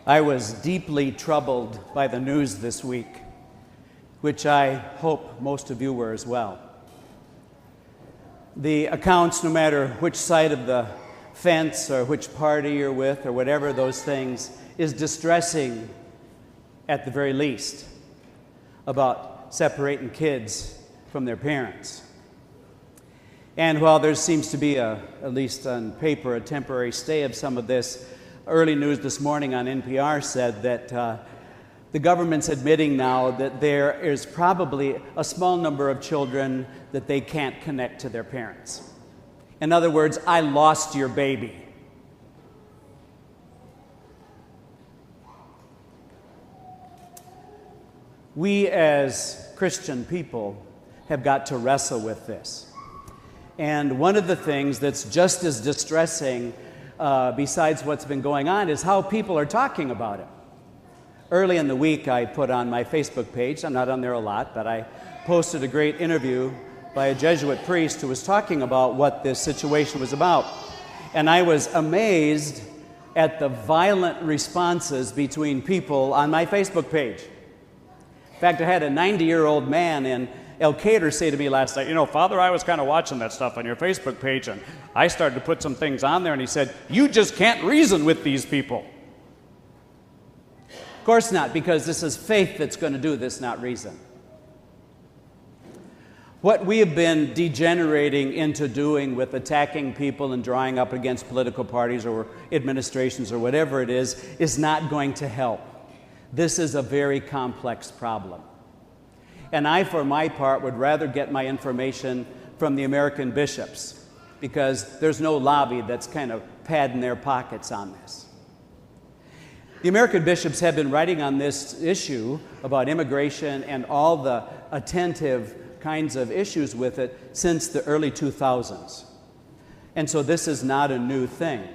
I was deeply troubled by the news this week, which I hope most of you were as well. The accounts, no matter which side of the fence or which party you're with or whatever those things, is distressing at the very least about separating kids from their parents. And while there seems to be, at least on paper, a temporary stay of some of this, early news this morning on NPR said that the government's admitting now that there is probably a small number of children that they can't connect to their parents. In other words, I lost your baby. We as Christian people have got to wrestle with this. And one of the things that's just as distressing besides what's been going on is how people are talking about it. Early in the week, I put on my Facebook page, I'm not on there a lot, but I posted a great interview by a Jesuit priest who was talking about what this situation was about. And I was amazed at the violent responses between people on my Facebook page. In fact, I had a 90-year-old man in El Cater say to me last night, Father, I was kind of watching that stuff on your Facebook page, and I started to put some things on there, and he said, you just can't reason with these people. Of course not, because this is faith that's going to do this, not reason. What we have been degenerating into doing with attacking people and drawing up against political parties or administrations or whatever it is not going to help. This is a very complex problem. And I, for my part, would rather get my information from the American bishops because there's no lobby that's kind of padding their pockets on this. The American bishops have been writing on this issue about immigration and all the attentive kinds of issues with it since the early 2000s. And so this is not a new thing.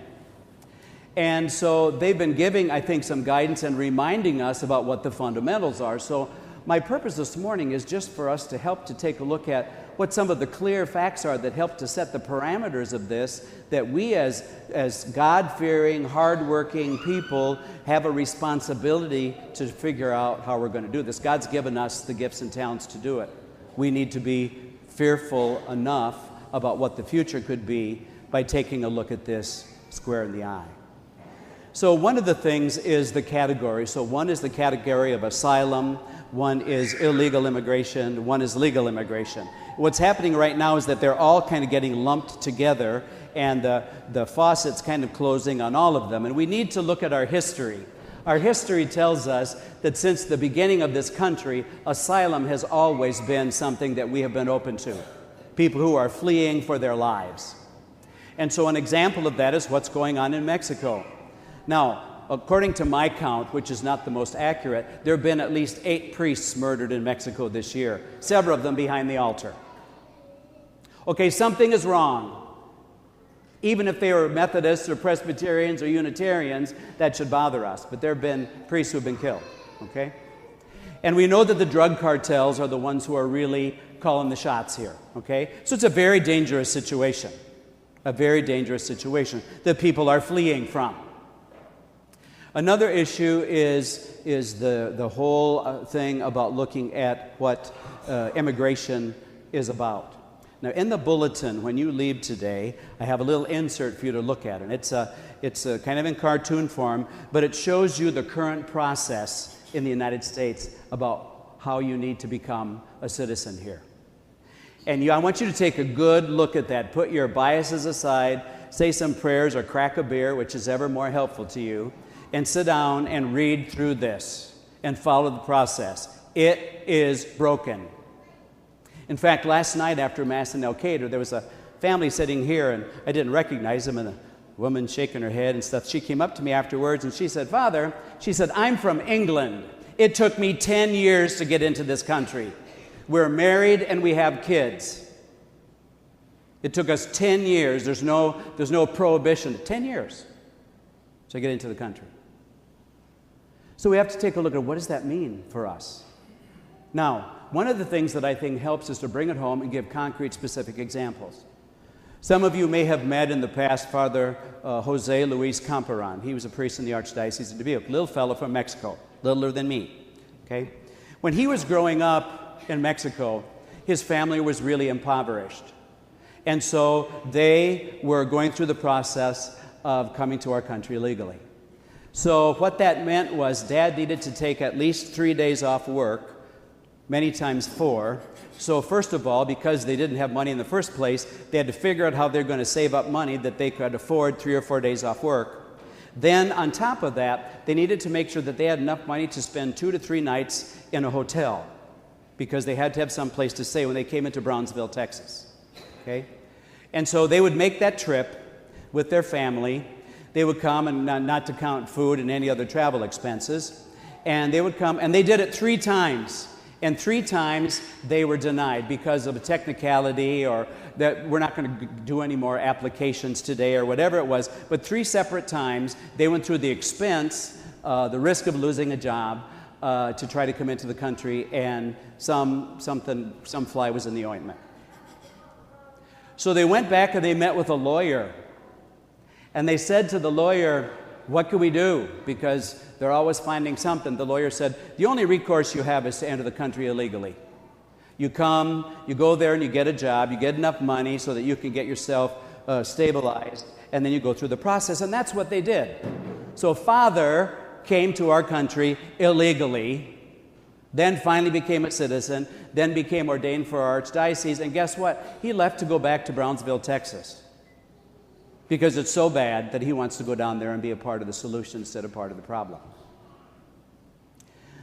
And so they've been giving, I think, some guidance and reminding us about what the fundamentals are. So my purpose this morning is just for us to help to take a look at what some of the clear facts are that help to set the parameters of this, that we as God-fearing, hard-working people have a responsibility to figure out how we're going to do this. God's given us the gifts and talents to do it. We need to be fearful enough about what the future could be by taking a look at this square in the eye. So one of the things is the category. So one is the category of asylum, one is illegal immigration, one is legal immigration. What's happening right now is that they're all kind of getting lumped together, and the faucet's kind of closing on all of them. And we need to look at our history. Our history tells us that since the beginning of this country, asylum has always been something that we have been open to. People who are fleeing for their lives. And so an example of that is what's going on in Mexico. Now, according to my count, which is not the most accurate, there have been at least 8 priests murdered in Mexico this year, several of them behind the altar. Okay, something is wrong. Even if they were Methodists or Presbyterians or Unitarians, that should bother us. But there have been priests who have been killed, okay? And we know that the drug cartels are the ones who are really calling the shots here, okay? So it's a very dangerous situation, that people are fleeing from. Another issue is the whole thing about looking at what immigration is about. Now, in the bulletin, when you leave today, I have a little insert for you to look at. And it's kind of in cartoon form, but it shows you the current process in the United States about how you need to become a citizen here. And I want you to take a good look at that. Put your biases aside, say some prayers or crack a beer, which is ever more helpful to you, and sit down and read through this and follow the process. It is broken. In fact, last night after Mass in El Cater, there was a family sitting here, and I didn't recognize them, and a woman shaking her head and stuff. She came up to me afterwards, and she said, Father, she said, I'm from England. It took me 10 years to get into this country. We're married, and we have kids. It took us 10 years. There's no prohibition. 10 years to get into the country. So we have to take a look at what does that mean for us. Now, one of the things that I think helps is to bring it home and give concrete, specific examples. Some of you may have met in the past Father Jose Luis Camperan. He was a priest in the Archdiocese of Dubuque, little fellow from Mexico, littler than me. Okay? When he was growing up in Mexico, his family was really impoverished. And so they were going through the process of coming to our country legally. So what that meant was Dad needed to take at least 3 days off work, many times 4. So first of all, because they didn't have money in the first place, they had to figure out how they're going to save up money that they could afford 3 or 4 days off work. Then on top of that, they needed to make sure that they had enough money to spend 2 to 3 nights in a hotel, because they had to have some place to stay when they came into Brownsville, Texas. Okay? And so they would make that trip with their family. They would come, and not to count food and any other travel expenses, and they would come, and they did it 3 times. And 3 times they were denied because of a technicality, or that we're not going to do any more applications today, or whatever it was. But 3 separate times they went through the expense, the risk of losing a job, to try to come into the country, and some fly was in the ointment. So they went back and they met with a lawyer. And they said to the lawyer, "What can we do?" Because they're always finding something. The lawyer said, "The only recourse you have is to enter the country illegally. You come, you go there and you get a job, you get enough money so that you can get yourself stabilized, and then you go through the process." And that's what they did. So Father came to our country illegally, then finally became a citizen, then became ordained for our archdiocese, and guess what? He left to go back to Brownsville, Texas, because it's so bad that he wants to go down there and be a part of the solution instead of part of the problem.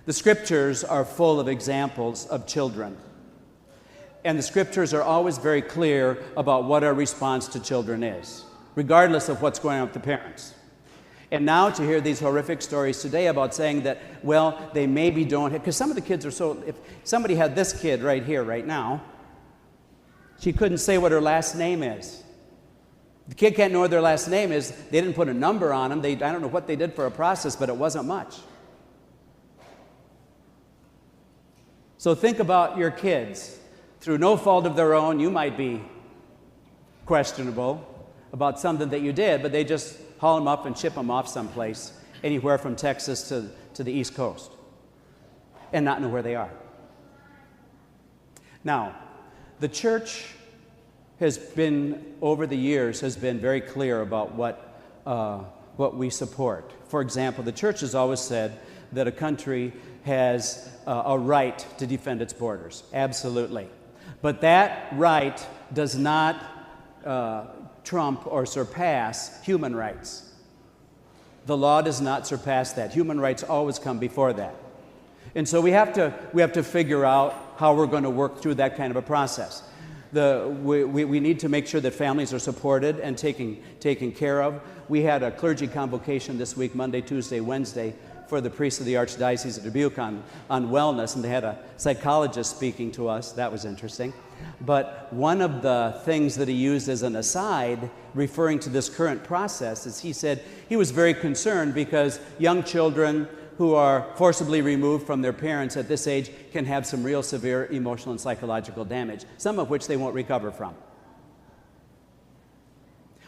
The scriptures are full of examples of children. And the scriptures are always very clear about what our response to children is, regardless of what's going on with the parents. And now to hear these horrific stories today about saying that, well, they maybe don't have, because some of the kids are so, if somebody had this kid right here, right now, she couldn't say what her last name is. The kid can't know what their last name is. They didn't put a number on them. I don't know what they did for a process, but it wasn't much. So think about your kids. Through no fault of their own, you might be questionable about something that you did, but they just haul them up and ship them off someplace, anywhere from Texas to the East Coast, and not know where they are. Now, the church has been, over the years, has been very clear about what we support. For example, the church has always said that a country has a right to defend its borders. Absolutely. But that right does not trump or surpass human rights. The law does not surpass that. Human rights always come before that. And so we have to figure out how we're going to work through that kind of a process. We need to make sure that families are supported and taken care of. We had a clergy convocation this week, Monday, Tuesday, Wednesday, for the priests of the Archdiocese of Dubuque on wellness, and they had a psychologist speaking to us. That was interesting. But one of the things that he used as an aside, referring to this current process, is he said he was very concerned because young children who are forcibly removed from their parents at this age can have some real severe emotional and psychological damage, some of which they won't recover from.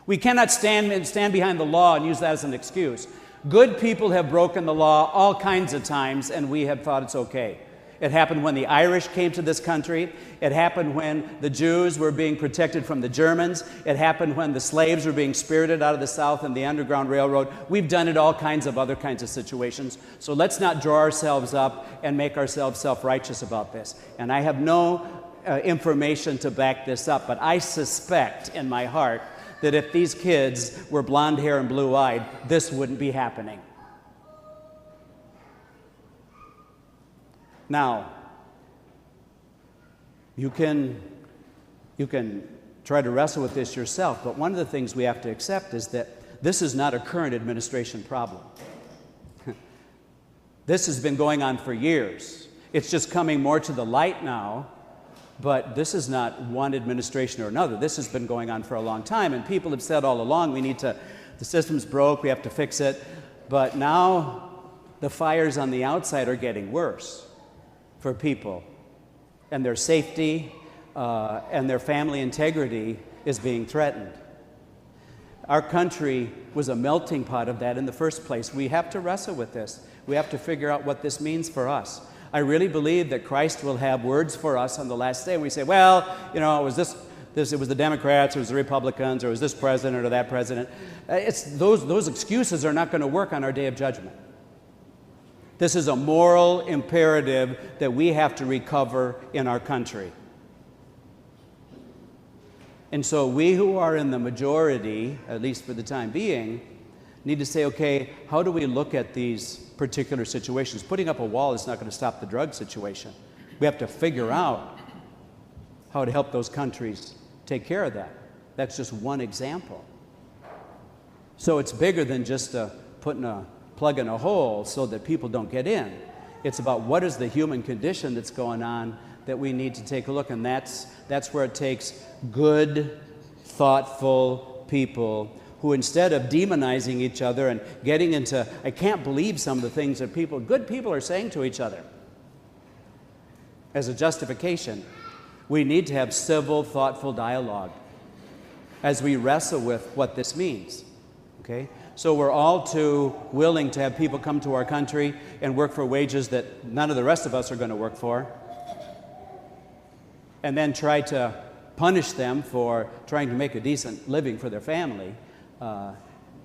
We cannot stand behind the law and use that as an excuse. Good people have broken the law all kinds of times, and we have thought it's okay. It happened when the Irish came to this country. It happened when the Jews were being protected from the Germans. It happened when the slaves were being spirited out of the South in the Underground Railroad. We've done it all kinds of other kinds of situations. So let's not draw ourselves up and make ourselves self-righteous about this. And I have no information to back this up, but I suspect in my heart that if these kids were blonde hair and blue-eyed, this wouldn't be happening. Now, you can try to wrestle with this yourself, but one of the things we have to accept is that this is not a current administration problem. This has been going on for years. It's just coming more to the light now, but this is not one administration or another. This has been going on for a long time, and people have said all along, the system's broke, we have to fix it, but now the fires on the outside are getting worse for people, and their safety and their family integrity is being threatened. Our country was a melting pot of that in the first place. We have to wrestle with this. We have to figure out what this means for us. I really believe that Christ will have words for us on the last day. We say, well, you know, it was it was the Democrats, it was the Republicans, or it was this president or that president. Those excuses are not going to work on our day of judgment. This is a moral imperative that we have to recover in our country. And so we who are in the majority, at least for the time being, need to say, okay, how do we look at these particular situations? Putting up a wall is not going to stop the drug situation. We have to figure out how to help those countries take care of that. That's just one example. So it's bigger than just putting a plug in a hole so that people don't get in. It's about what is the human condition that's going on that we need to take a look, and that's where it takes good, thoughtful people who, instead of demonizing each other and getting into, I can't believe some of the things that good people are saying to each other as a justification. We need to have civil, thoughtful dialogue as we wrestle with what this means. Okay? So we're all too willing to have people come to our country and work for wages that none of the rest of us are going to work for, and then try to punish them for trying to make a decent living for their family.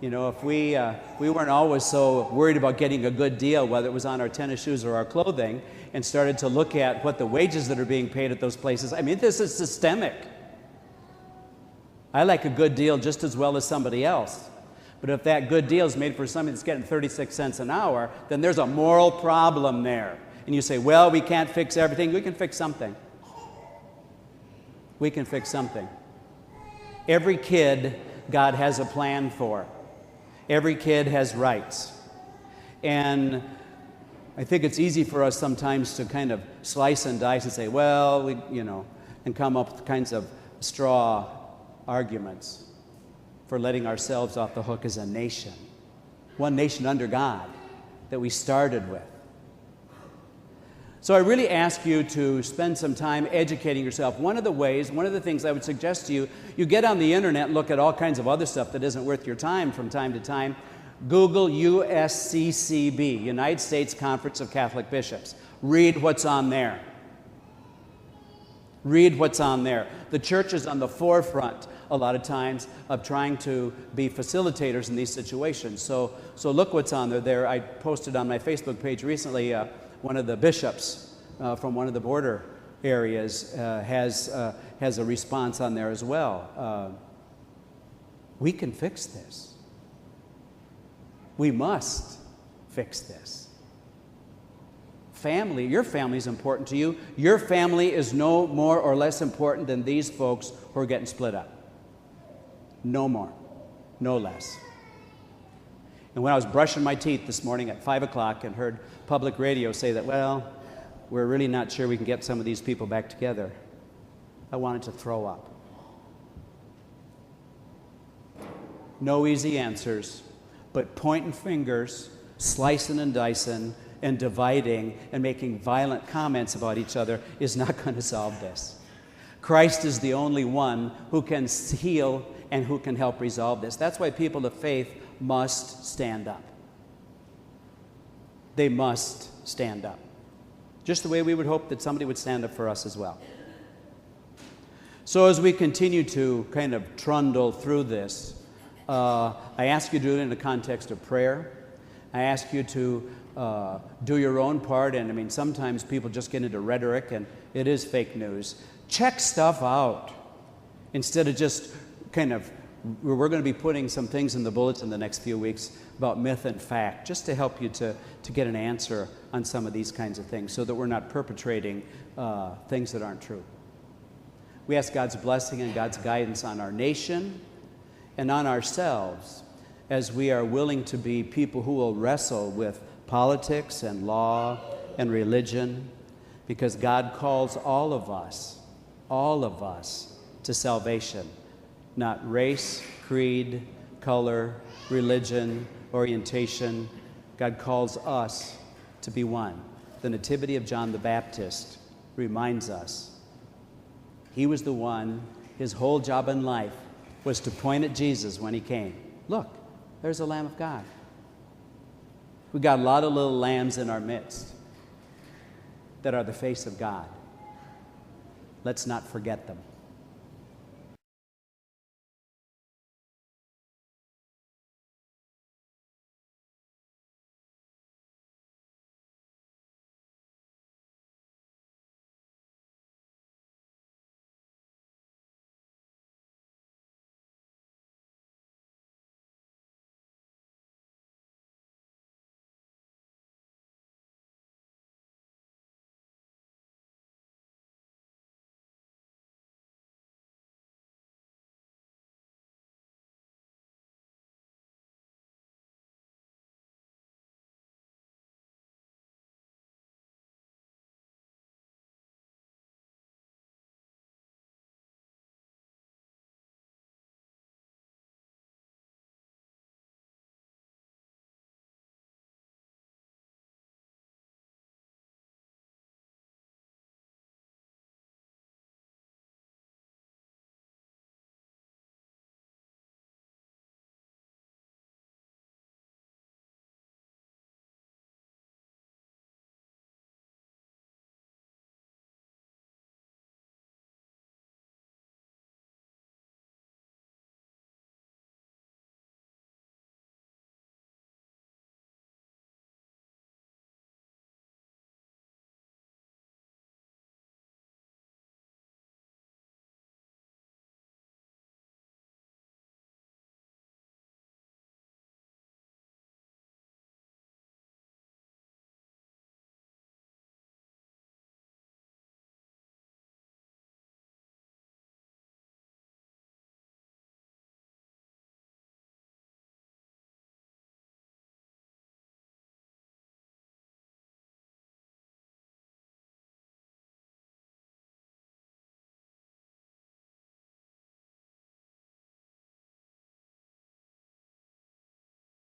If we weren't always so worried about getting a good deal, whether it was on our tennis shoes or our clothing, and started to look at what the wages that are being paid at those places, I mean, this is systemic. I like a good deal just as well as somebody else. But if that good deal is made for somebody that's getting 36 cents an hour, then there's a moral problem there. And you say, well, we can't fix everything. We can fix something. We can fix something. Every kid God has a plan for. Every kid has rights. And I think it's easy for us sometimes to kind of slice and dice and say, well, and come up with kinds of straw arguments for letting ourselves off the hook as a nation. One nation under God that we started with. So I really ask you to spend some time educating yourself. One of the things I would suggest to you, you get on the internet and look at all kinds of other stuff that isn't worth your time from time to time. Google USCCB, United States Conference of Catholic Bishops. Read what's on there. Read what's on there. The church is on the forefront a lot of times of trying to be facilitators in these situations. So look what's on there. I posted on my Facebook page recently, one of the bishops from one of the border areas has a response on there as well. We can fix this. We must fix this. Family, your family is important to you. Your family is no more or less important than these folks who are getting split up. No more, no less. And when I was brushing my teeth this morning at 5 o'clock and heard public radio say that, well, we're really not sure we can get some of these people back together, I wanted to throw up. No easy answers, but pointing fingers, slicing and dicing, and dividing and making violent comments about each other is not going to solve this. Christ is the only one who can heal and who can help resolve this. That's why people of faith must stand up. They must stand up. Just the way we would hope that somebody would stand up for us as well. So as we continue to kind of trundle through this, I ask you to do it in the context of prayer. I ask you to do your own part. And I mean, sometimes people just get into rhetoric and it is fake news. Check stuff out instead of just kind of, we're going to be putting some things in the bullets in the next few weeks about myth and fact, just to help you to get an answer on some of these kinds of things so that we're not perpetrating things that aren't true. We ask God's blessing and God's guidance on our nation and on ourselves as we are willing to be people who will wrestle with politics and law and religion, because God calls all of us to salvation. Not race, creed, color, religion, orientation. God calls us to be one. The Nativity of John the Baptist reminds us he was the one His whole job in life was to point at Jesus when he came. Look, there's the Lamb of God. We got a lot of little lambs in our midst that are the face of God. Let's not forget them.